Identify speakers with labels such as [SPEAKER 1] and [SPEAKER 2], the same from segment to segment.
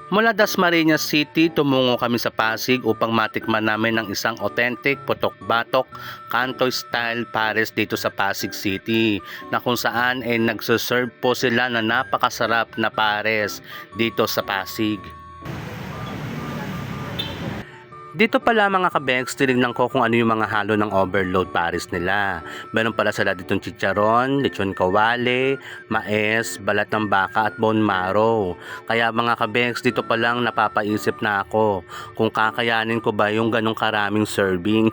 [SPEAKER 1] Mula Dasmariñas City, tumungo kami sa Pasig upang matikman namin ang isang authentic putok-batok kanto style pares dito sa Pasig City, na kung saan ay nagsuserve po sila na napakasarap na pares dito sa Pasig. Dito pala mga kabengs, tinignan ko kung ano yung mga halo ng overload pares nila. Meron pala sila ditong chicharon, lechon kawale, mais, balat ng baka at bone marrow. Kaya mga kabengs, dito pa lang napapaisip na ako kung kakayanin ko ba yung ganong karaming serving.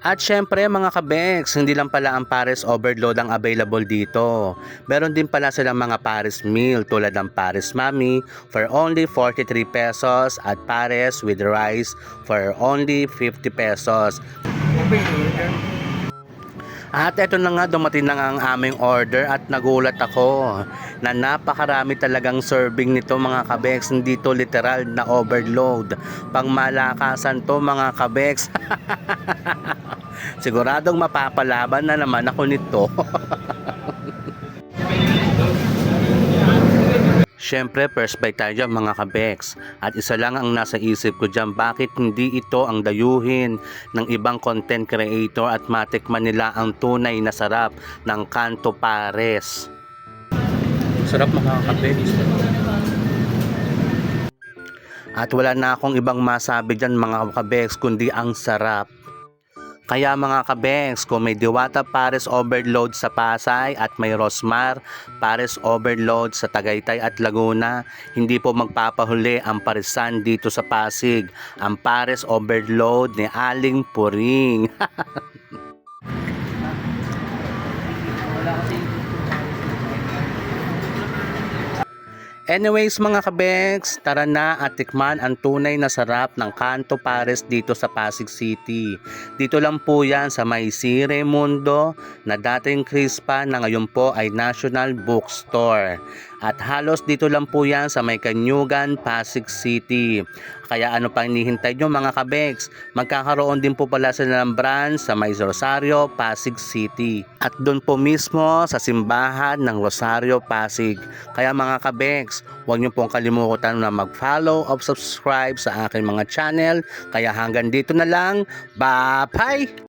[SPEAKER 1] At syempre mga kabengs, hindi lang pala ang pares overload ang available dito. Meron din pala silang mga pares meal tulad ng pares mami for only 43 pesos at pares with rice for only 50 pesos. At eto na nga, dumating na nga ang aming order at nagulat ako na napakarami talagang serving nito mga kabengs. Hindi to literal na overload. Pangmalakasan to mga kabengs. Siguradong mapapalaban na naman ako nito. Siyempre, first bite tayo dyan mga kabex. At isa lang ang nasa isip ko dyan, bakit hindi ito ang dayuhin ng ibang content creator at matikman nila ang tunay na sarap ng kanto pares. Sarap mga kabex. At wala na akong ibang masabi dyan mga kabex kundi ang sarap. Kaya mga kabengs, kung may Diwata Pares Overload sa Pasay at may Rosmar Pares Overload sa Tagaytay at Laguna, hindi po magpapahuli ang parisan dito sa Pasig, ang Pares Overload ni Aling Puring. Anyways mga kabengs, tara na at tikman ang tunay na sarap ng kanto pares dito sa Pasig City. Dito lang po yan sa may Sire Mundo na dating Crispa na ngayon po ay National Bookstore. At halos dito lang po yan sa may Kanyugan, Pasig City. Kaya ano pang hinihintay nyo mga kabengs? Magkakaroon din po pala sila ng branch sa may Rosario, Pasig City. At doon po mismo sa simbahan ng Rosario, Pasig. Kaya mga kabengs, huwag nyo pong kalimutan na mag-follow o subscribe sa aking mga channel. Kaya hanggang dito na lang. Bye!